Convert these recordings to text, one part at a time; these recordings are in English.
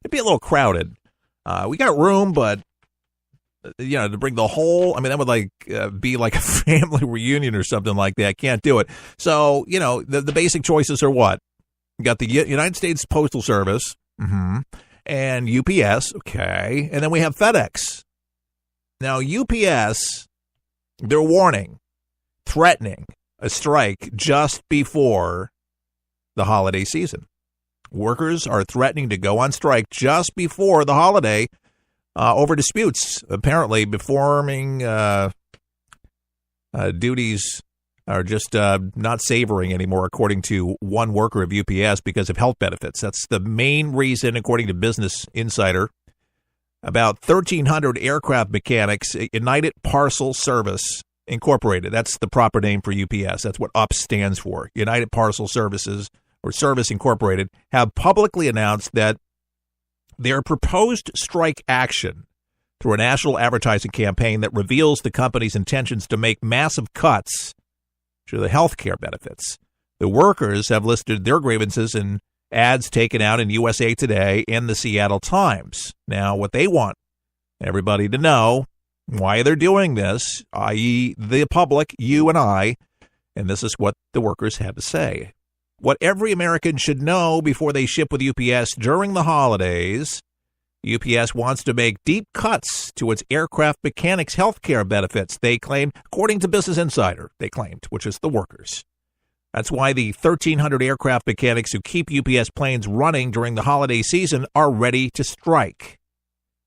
it'd be a little crowded. We got room, but to bring the whole, that would be like a family reunion or something like that. Can't do it. So, the basic choices are what? You got the United States Postal Service, and UPS, okay, and then we have FedEx. Now, UPS, they're threatening a strike just before the holiday season. Workers are threatening to go on strike just before the holiday over disputes. Apparently, performing duties are just not savoring anymore, according to one worker of UPS, because of health benefits. That's the main reason, according to Business Insider. About 1,300 aircraft mechanics, United Parcel Service Incorporated. That's the proper name for UPS. That's what UP stands for. United Parcel Services, or Service Incorporated, have publicly announced that their proposed strike action through a national advertising campaign that reveals the company's intentions to make massive cuts to the health care benefits. The workers have listed their grievances in ads taken out in USA Today and the Seattle Times. Now, what they want everybody to know, why they're doing this, i.e. the public, you and I, and this is what the workers had to say. What every American should know before they ship with UPS during the holidays, UPS wants to make deep cuts to its aircraft mechanics health care benefits, they claim, according to Business Insider, which is the workers. That's why the 1,300 aircraft mechanics who keep UPS planes running during the holiday season are ready to strike.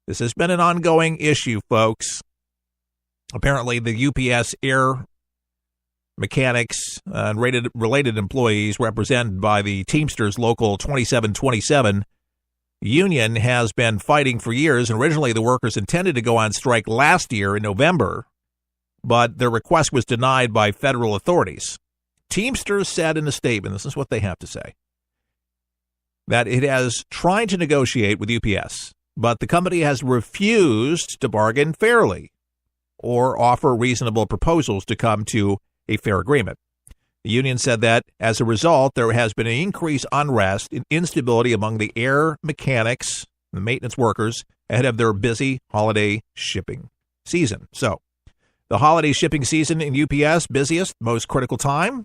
This has been an ongoing issue, folks. Apparently, the UPS air mechanics and related employees represented by the Teamsters Local 2727 union has been fighting for years. And originally, the workers intended to go on strike last year in November, but their request was denied by federal authorities. Teamsters said in a statement, this is what they have to say, that it has tried to negotiate with UPS, but the company has refused to bargain fairly or offer reasonable proposals to come to a fair agreement. The union said that as a result, there has been an increased unrest and instability among the air mechanics, the maintenance workers, ahead of their busy holiday shipping season. So, the holiday shipping season in UPS, busiest, most critical time.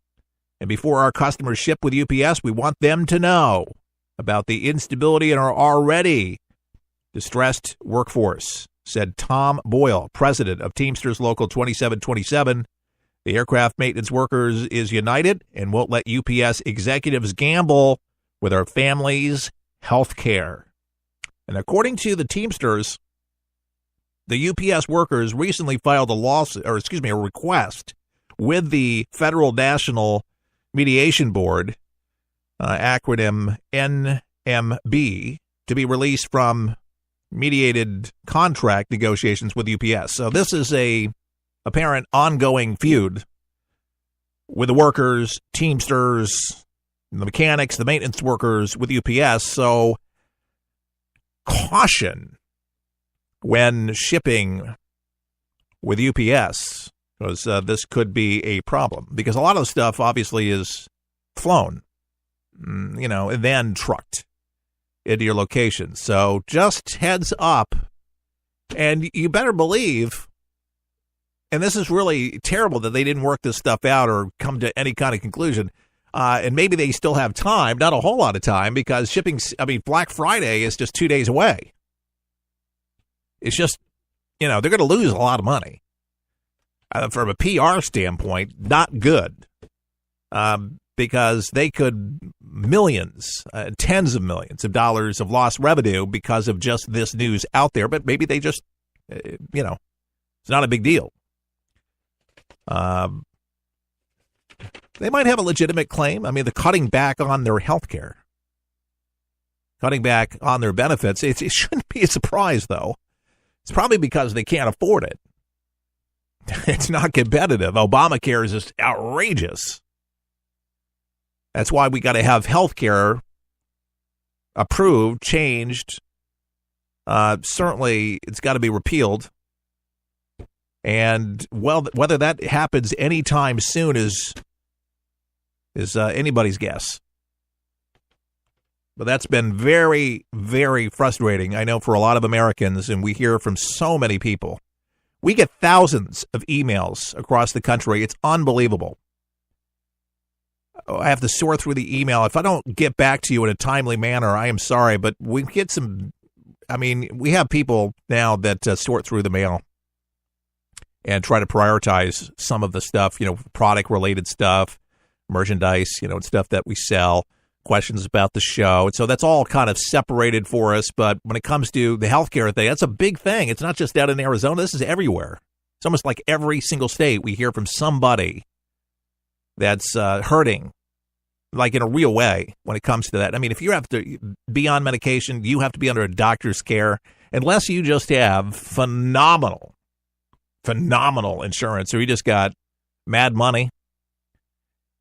And before our customers ship with UPS, we want them to know about the instability in our already distressed workforce, said Tom Boyle, president of Teamsters Local 2727. The aircraft maintenance workers is united and won't let UPS executives gamble with our families' health care. And according to the Teamsters, the UPS workers recently filed a request with the Federal National Mediation Board, acronym NMB, to be released from mediated contract negotiations with UPS. So this is a apparent ongoing feud with the workers, Teamsters, the mechanics, the maintenance workers with UPS. So caution when shipping with UPS, because this could be a problem, because a lot of the stuff obviously is flown, and then trucked into your location. So just heads up, and you better believe, and this is really terrible that they didn't work this stuff out or come to any kind of conclusion, and maybe they still have time, not a whole lot of time, because Black Friday is just 2 days away. It's just, they're going to lose a lot of money. From a PR standpoint, not good, because they could millions, tens of millions of dollars of lost revenue because of just this news out there. But maybe they just, it's not a big deal. They might have a legitimate claim. They're cutting back on their health care, cutting back on their benefits. It shouldn't be a surprise, though. It's probably because they can't afford it. It's not competitive. Obamacare is just outrageous. That's why we got to have health care approved, changed. Certainly, it's got to be repealed. And whether that happens anytime soon is anybody's guess. But that's been very, very frustrating, I know, for a lot of Americans, and we hear from so many people. We get thousands of emails across the country. It's unbelievable. I have to sort through the email. If I don't get back to you in a timely manner, I am sorry, but we get some, we have people now that sort through the mail and try to prioritize some of the stuff, product-related stuff, merchandise, stuff that we sell, questions about the show. And so that's all kind of separated for us. But when it comes to the healthcare thing, that's a big thing. It's not just out in Arizona. This is everywhere. It's almost like every single state we hear from somebody that's hurting, like in a real way when it comes to that. If you have to be on medication, you have to be under a doctor's care, unless you just have phenomenal insurance, or you just got mad money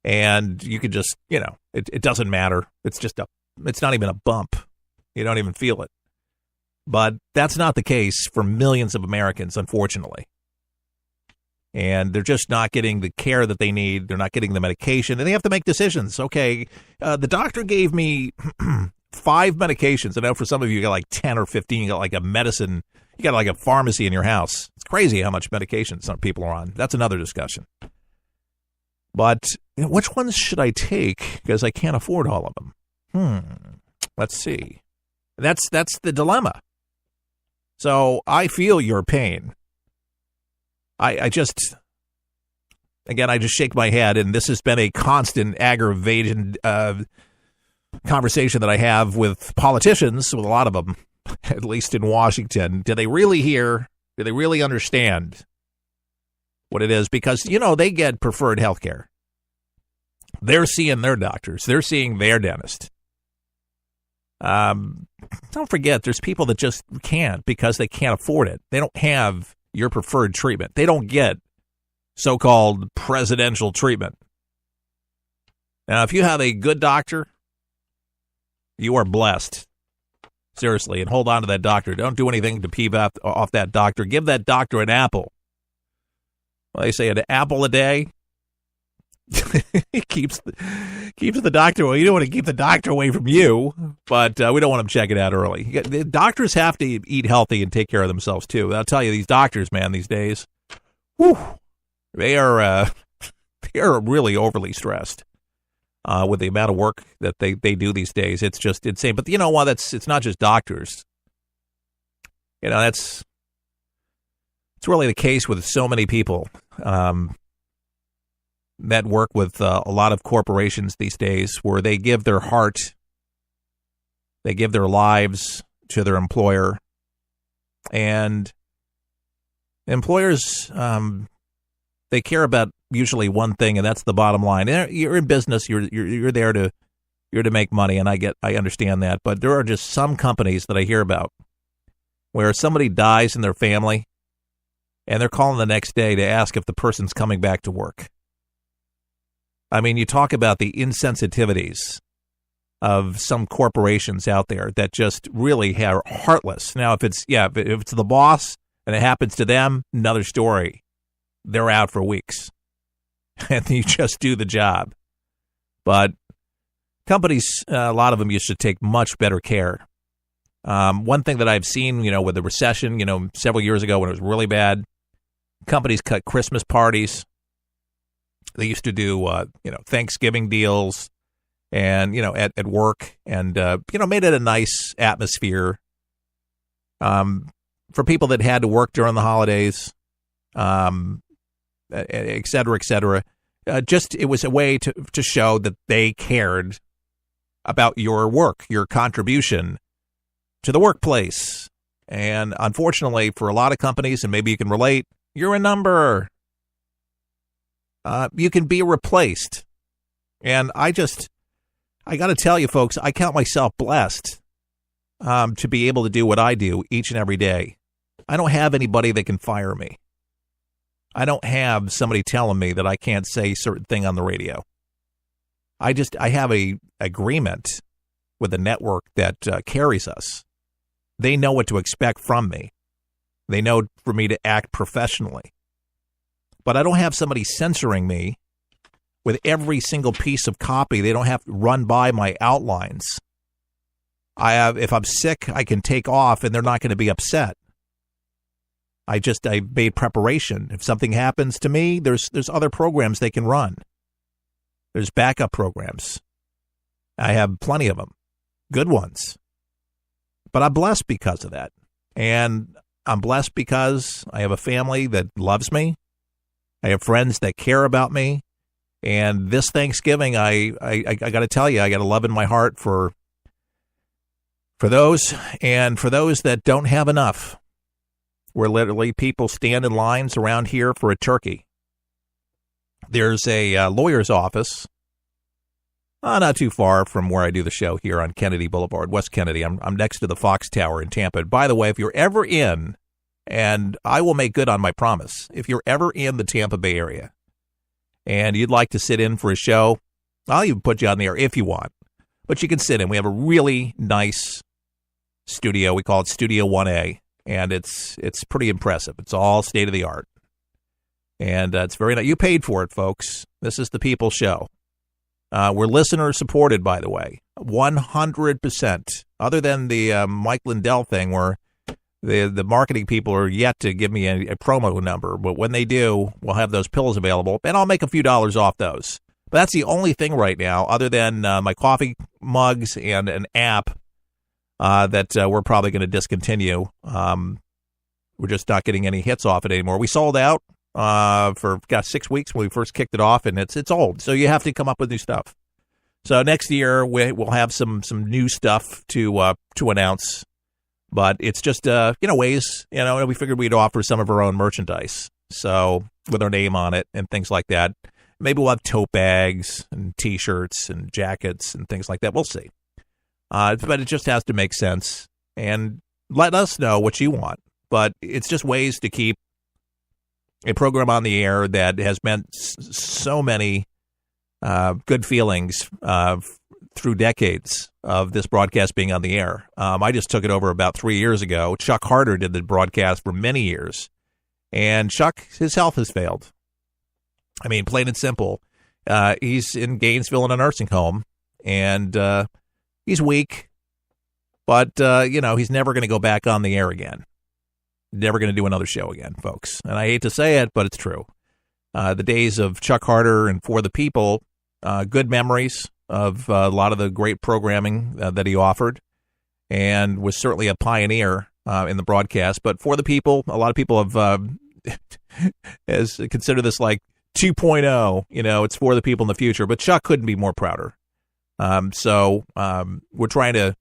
and you could just, it doesn't matter. It's not even a bump. You don't even feel it. But that's not the case for millions of Americans, unfortunately. And they're just not getting the care that they need. They're not getting the medication, and they have to make decisions. Okay, the doctor gave me 5 medications. I know for some of you got like 10 or 15. You got like a medicine. You got like a pharmacy in your house. It's crazy how much medication some people are on. That's another discussion. But which ones should I take? Because I can't afford all of them. Let's see. That's the dilemma. So I feel your pain. I just shake my head, and this has been a constant aggravating conversation that I have with politicians, with a lot of them, at least in Washington. Do they really hear? Do they really understand what it is? Because, they get preferred health care. They're seeing their doctors. They're seeing their dentist. Don't forget, there's people that just can't because they can't afford it. They don't have your preferred treatment. They don't get so-called presidential treatment. Now, if you have a good doctor, you are blessed. Seriously, and hold on to that doctor. Don't do anything to peeve off that doctor. Give that doctor an apple. Well, they say an apple a day keeps the doctor away. You don't want to keep the doctor away from you, but we don't want them checking out early. The doctors have to eat healthy and take care of themselves too. I'll tell you, these doctors, man, these days, they are really overly stressed with the amount of work that they do these days. It's just insane. But you know what? It's not just doctors. It's really the case with so many people that work with a lot of corporations these days, where they give their heart, they give their lives to their employer, and employers, they care about usually one thing, and that's the bottom line. You're in business, you're there to make money, and I understand that, but there are just some companies that I hear about where somebody dies in their family, and they're calling the next day to ask if the person's coming back to work. You talk about the insensitivities of some corporations out there that just really are heartless. Now, if it's the boss and it happens to them, another story. They're out for weeks, and you just do the job. But companies, a lot of them, you should take much better care. One thing that I've seen, with the recession, several years ago when it was really bad, companies cut Christmas parties. They used to do, Thanksgiving deals and, at work, and, made it a nice atmosphere for people that had to work during the holidays, et cetera, et cetera. It was a way to show that they cared about your work, your contribution to the workplace. And unfortunately, for a lot of companies, and maybe you can relate, you're a number. You can be replaced. And I got to tell you, folks, I count myself blessed to be able to do what I do each and every day. I don't have anybody that can fire me. I don't have somebody telling me that I can't say a certain thing on the radio. I have a agreement with the network that carries us. They know what to expect from me. They know for me to act professionally. But I don't have somebody censoring me with every single piece of copy. They don't have to run by my outlines. if I'm sick, I can take off and they're not going to be upset. I made preparation. If something happens to me, there's other programs they can run. There's backup programs. I have plenty of them, good ones. But I'm blessed because of that. And I'm blessed because I have a family that loves me. I have friends that care about me. And this Thanksgiving, I got to tell you, I got a love in my heart for those, and for those that don't have enough, where literally people stand in lines around here for a turkey. There's a lawyer's office not too far from where I do the show here on Kennedy Boulevard, West Kennedy. I'm next to the Fox Tower in Tampa. By the way, if you're ever in, and I will make good on my promise, if you're ever in the Tampa Bay area and you'd like to sit in for a show, I'll even put you on the air if you want. But you can sit in. We have a really nice studio. We call it Studio 1A, and it's pretty impressive. It's all state of the art, and it's very nice. You paid for it, folks. This is the People Show. We're listener supported, by the way, 100%. Other than the Mike Lindell thing, where the marketing people are yet to give me a promo number, but when they do, we'll have those pills available, and I'll make a few dollars off those. But that's the only thing right now, other than my coffee mugs and an app that we're probably going to discontinue. We're just not getting any hits off it anymore. We sold out for 6 weeks when we first kicked it off, and it's old. So you have to come up with new stuff. So next year we'll have some new stuff to announce, but it's just ways. We figured we'd offer some of our own merchandise, so with our name on it and things like that. Maybe we'll have tote bags and T-shirts and jackets and things like that. We'll see. But it just has to make sense. And let us know what you want. But it's just ways to keep a program on the air that has meant so many good feelings through decades of this broadcast being on the air. I just took it over about 3 years ago. Chuck Harder did the broadcast for many years. And Chuck, his health has failed. I mean, plain and simple. He's in Gainesville in a nursing home, and he's weak, but, he's never going to go back on the air again. Never going to do another show again, folks. And I hate to say it, but it's true. The days of Chuck Harder and For the People, good memories of a lot of the great programming that he offered, and was certainly a pioneer in the broadcast. But For the People, a lot of people have has considered this like 2.0, it's for the people in the future, but Chuck couldn't be more prouder. So we're trying to,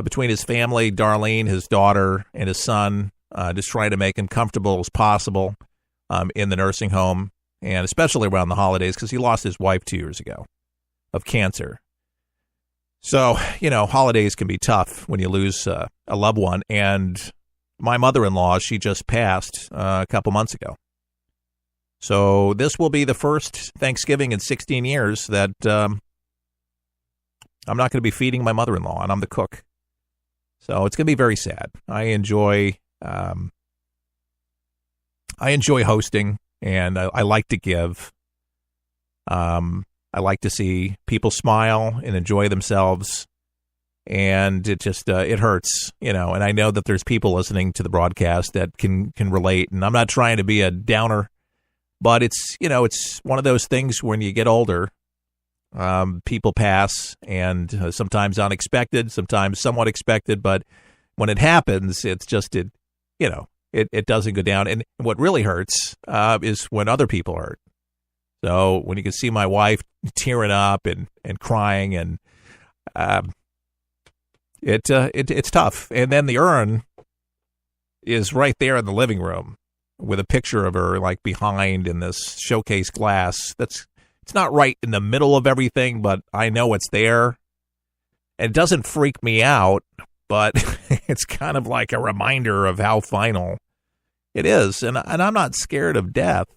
between his family, Darlene, his daughter, and his son, just trying to make him comfortable as possible in the nursing home, and especially around the holidays, because he lost his wife 2 years ago of cancer. So, holidays can be tough when you lose a loved one, and my mother-in-law, she just passed a couple months ago. So this will be the first Thanksgiving in 16 years that I'm not going to be feeding my mother-in-law, and I'm the cook. So it's going to be very sad. I enjoy hosting, and I like to give. I like to see people smile and enjoy themselves, and it just it hurts, And I know that there's people listening to the broadcast that can relate, and I'm not trying to be a downer. But it's one of those things when you get older, people pass, and sometimes unexpected, sometimes somewhat expected. But when it happens, it's just, it doesn't go down. And what really hurts is when other people hurt. So when you can see my wife tearing up and crying, and it's tough. And then the urn is right there in the living room, with a picture of her like behind in this showcase glass. It's not right in the middle of everything, but I know it's there. And it doesn't freak me out, but it's kind of like a reminder of how final it is. And I'm not scared of death,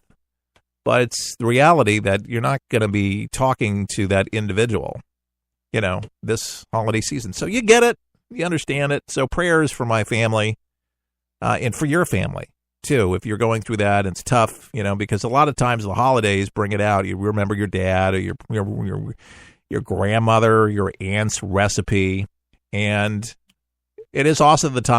but it's the reality that you're not going to be talking to that individual, this holiday season. So you get it. You understand it. So prayers for my family and for your family too, if you're going through that. It's tough, because a lot of times the holidays bring it out. You remember your dad or your grandmother, your aunt's recipe, And it is also the time